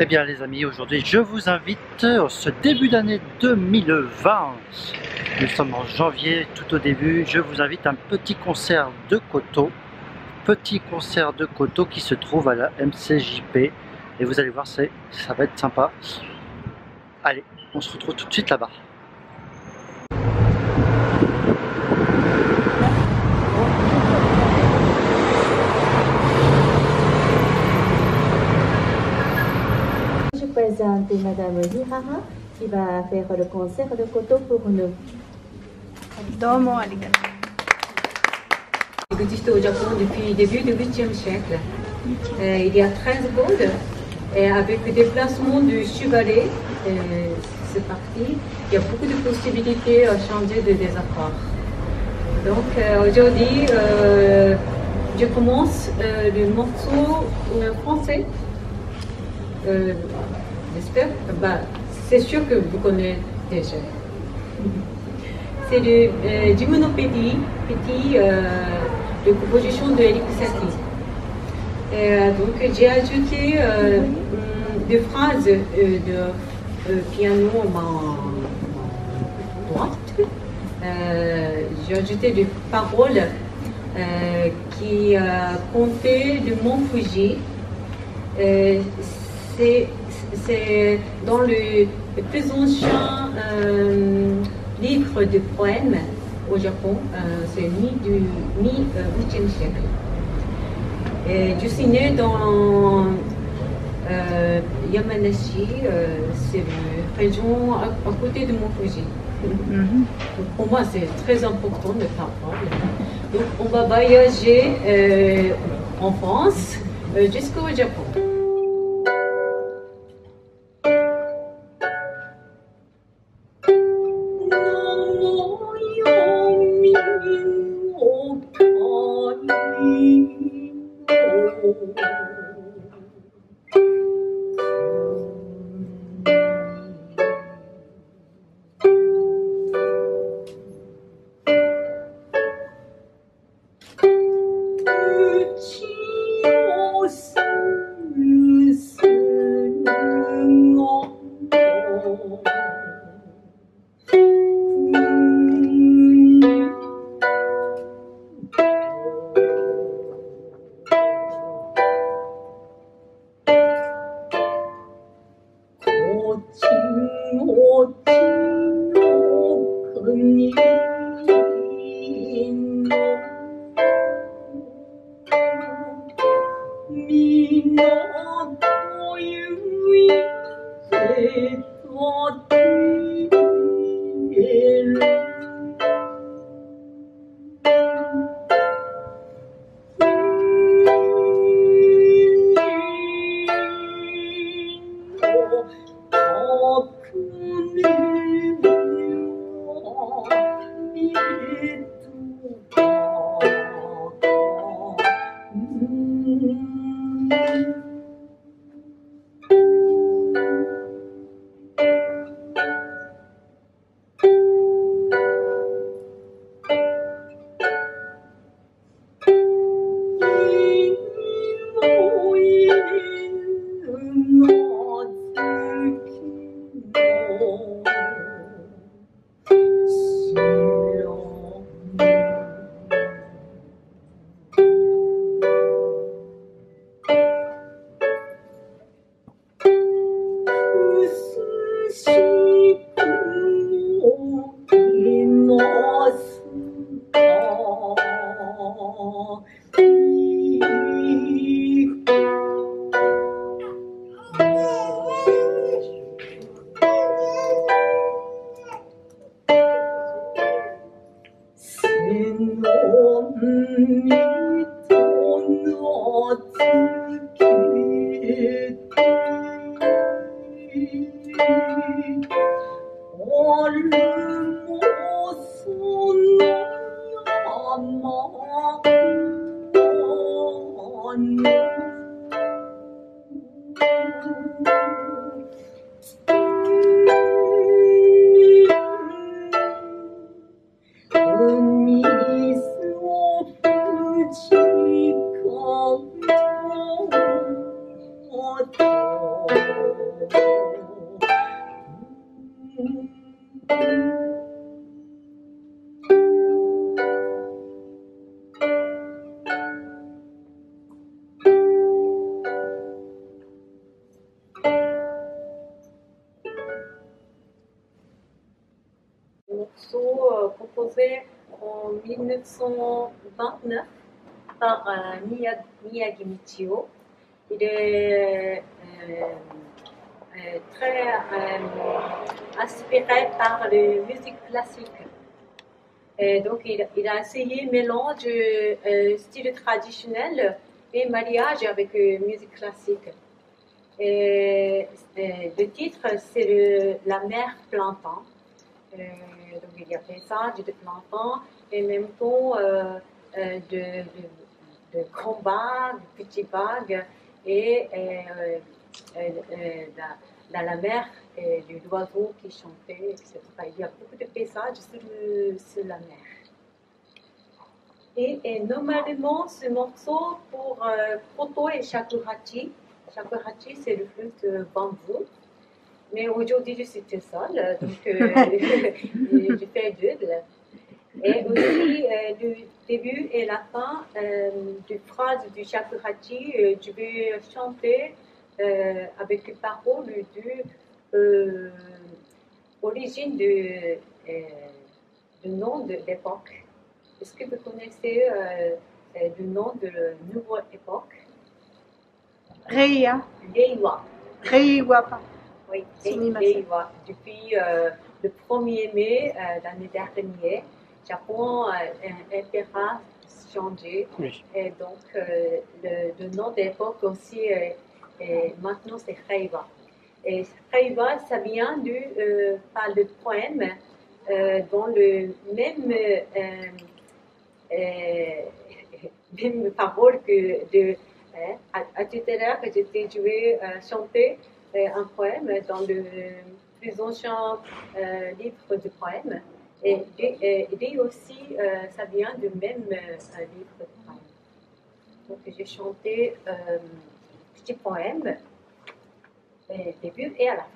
Eh bien les amis, aujourd'hui je vous invite ce début d'année 2020. Nous sommes en janvier, tout au début. Je vous invite à un petit concert de Koto. Petit concert de Koto qui se trouve à la MCJP. Et vous allez voir, ça va être sympa. Allez, on se retrouve tout de suite là-bas. Je présente Madame Hirara qui va faire le concert de Koto pour nous. Domo arigato. Il existe au Japon depuis le début du 8e siècle. Il y a 13 bodes et avec le déplacement du chevalet, c'est parti. Il y a beaucoup de possibilités à changer de désaccord. Donc aujourd'hui, je commence le morceau français. J'espère. C'est sûr que vous connaissez déjà. C'est le Jimono Petit de composition de Eric Satie. Donc j'ai ajouté des phrases de piano à ma droite. J'ai ajouté des paroles qui comptaient de Mont Fuji. C'est dans le plus ancien livre de poèmes au Japon, c'est mi-8e siècle. Et je suis née dans Yamanashi, c'est une région à côté de Mont Fuji. Donc pour moi, c'est très important de parler. Donc on va voyager en France jusqu'au Japon. ouvert en 1929 par Miyagi Michio. Il est très inspiré par la musique classique. Et donc, il a essayé mélange style traditionnel et mariage avec musique classique. Et le titre, c'est La mer plein temps. Donc, il y a paysage de plein temps et en même temps de grands vagues, de petites vagues et dans la mer et des oiseaux qui chantaient, etc. Il y a beaucoup de paysages sur la mer. Et normalement, ce morceau pour koto et shakuhachi, shakuhachi c'est le flûte bambou, mais aujourd'hui je suis toute seule, donc je fais deux. Et aussi le début et la fin de phrase du shakuhachi, je vais chanter avec les paroles de origine du nom de l'époque. Est-ce que vous connaissez le nom de la nouvelle époque? Reiwa. Reiwa. Reiwa. Oui, Reiwa. Depuis le 1er mai l'année dernière, Japon a changé. Oui. Et donc, le nom de l'époque aussi, maintenant, c'est Reiwa. Et Reiwa, ça vient par le poème dans le même parole que à tout à l'heure, je vais chanter un poème dans le plus ancien livre de poèmes. Et lui aussi, ça vient du même livre de poèmes. Donc, j'ai chanté un petit poème au début et à la fin.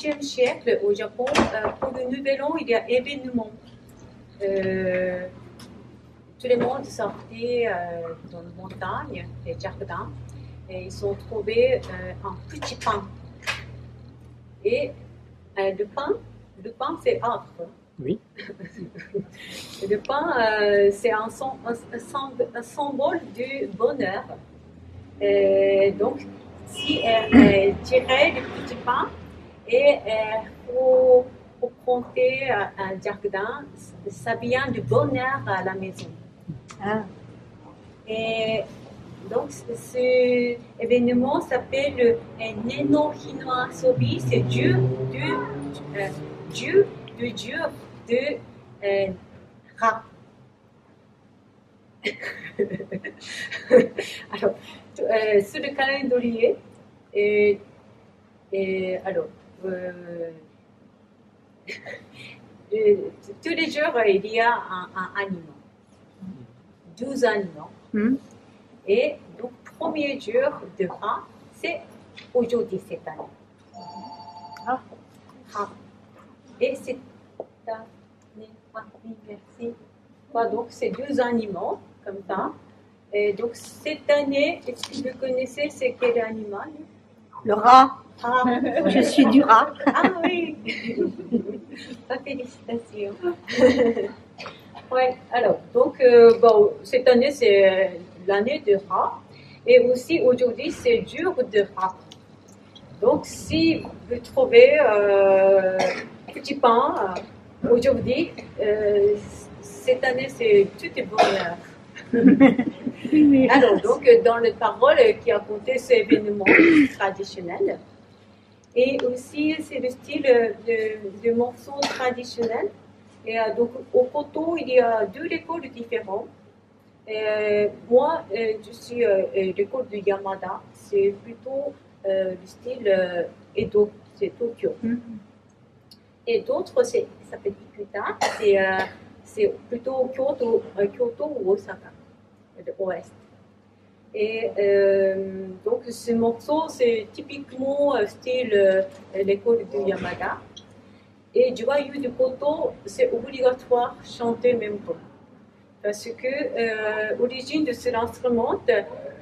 XVIIIe siècle, au Japon, pour le Nouvel An, il y a événement. Tout le monde sortait dans les montagnes, les jardins, et ils ont trouvé un petit pain. Et le pain c'est arbre. Oui. Le pain, c'est un symbole du bonheur. Donc, si elle tirait le petit pain et pour planter un jardin, ça vient du bonheur à la maison. Ah. Et donc, ce événement s'appelle le Nenno Hino Asobi, c'est Dieu de rat. Alors, sur le calendrier, alors, tous les jours, il y a un animal, 12 animaux. Et donc, premier jour de rat, c'est aujourd'hui cette année. Ah. Et cette année, oui, merci. Donc, c'est 12 animaux, comme ça. Et donc, cette année, est-ce que vous connaissez c'est quel animal? Le rat. Ah, Je suis du rat. ah oui. Félicitations. Ouais, alors, donc, bon, cette année, c'est l'année de rat. Et aussi, aujourd'hui, c'est jour de rat. Donc, si vous trouvez petit pain aujourd'hui, cette année, c'est tout est bonheur. Alors, donc, dans les paroles qui a compté ce événement traditionnel, et aussi, c'est le style de morceaux traditionnels. Et donc, au Koto, il y a deux écoles différentes. Moi, je suis l'école de Yamada, c'est plutôt le style Edo, c'est Tokyo. Et d'autres, ça s'appelle Ikuta, c'est plutôt Kyoto ou Osaka, de l'Ouest. Et donc, ce morceau, c'est typiquement style l'école de Yamada. Et joyeux de Koto, c'est obligatoire chanter même temps. Parce que l'origine de cet instrument,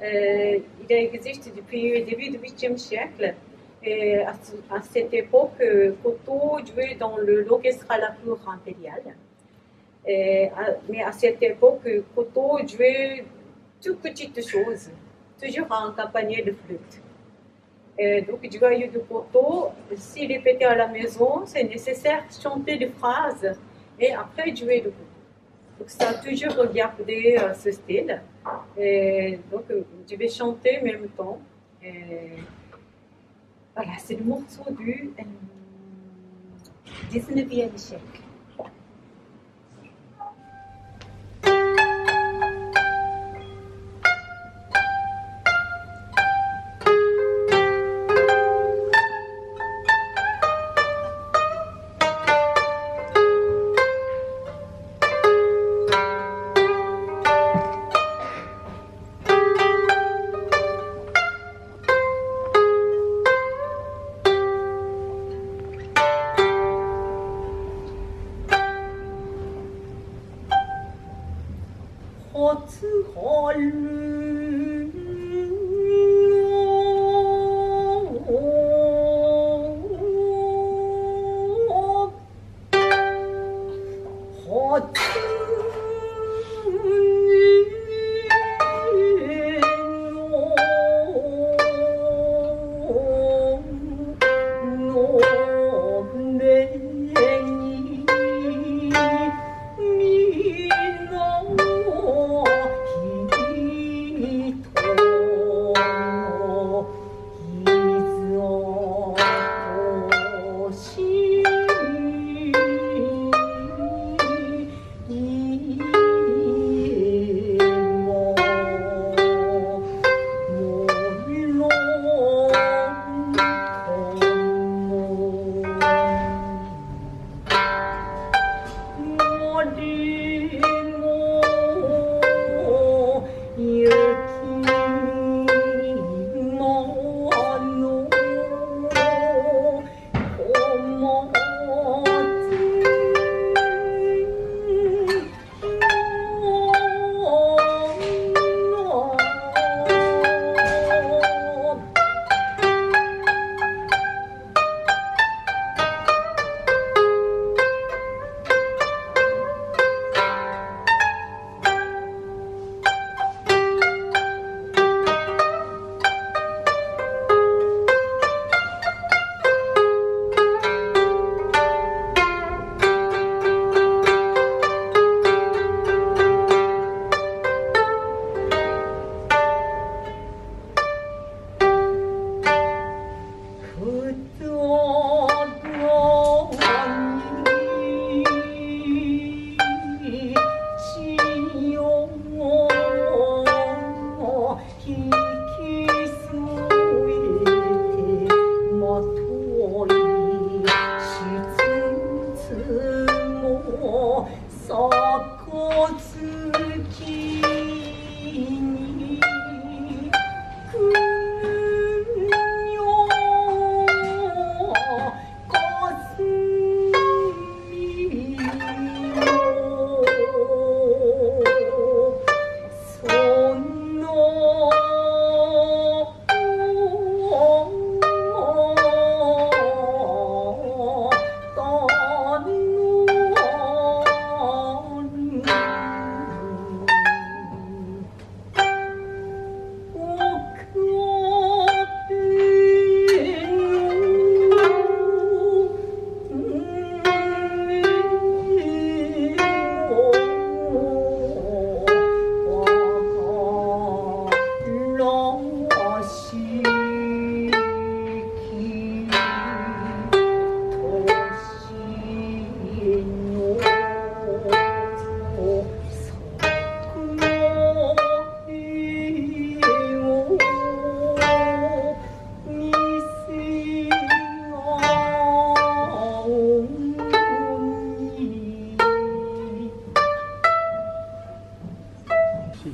il existe depuis le début du 8e siècle. Et à cette époque, Koto jouait dans l'orchestre à la cour impériale. Mais à cette époque, Koto jouait toutes petites choses, toujours accompagné de flûte. Donc, joyeux de Koto, s'il répétait à la maison, c'est nécessaire de chanter des phrases et après jouer le Koto. Donc, ça a toujours regardé ce style. Donc, je vais chanter en même temps. Voilà, c'est le morceau du 19e siècle.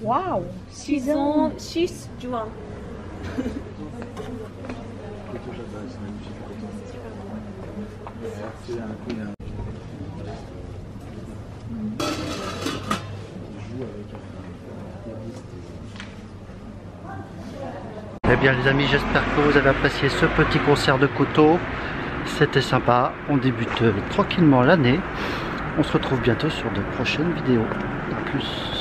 Waouh, 6 ans, 6 juin. Eh bien les amis, j'espère que vous avez apprécié ce petit concert de koto. C'était sympa, on débute tranquillement l'année. On se retrouve bientôt sur de prochaines vidéos. A plus.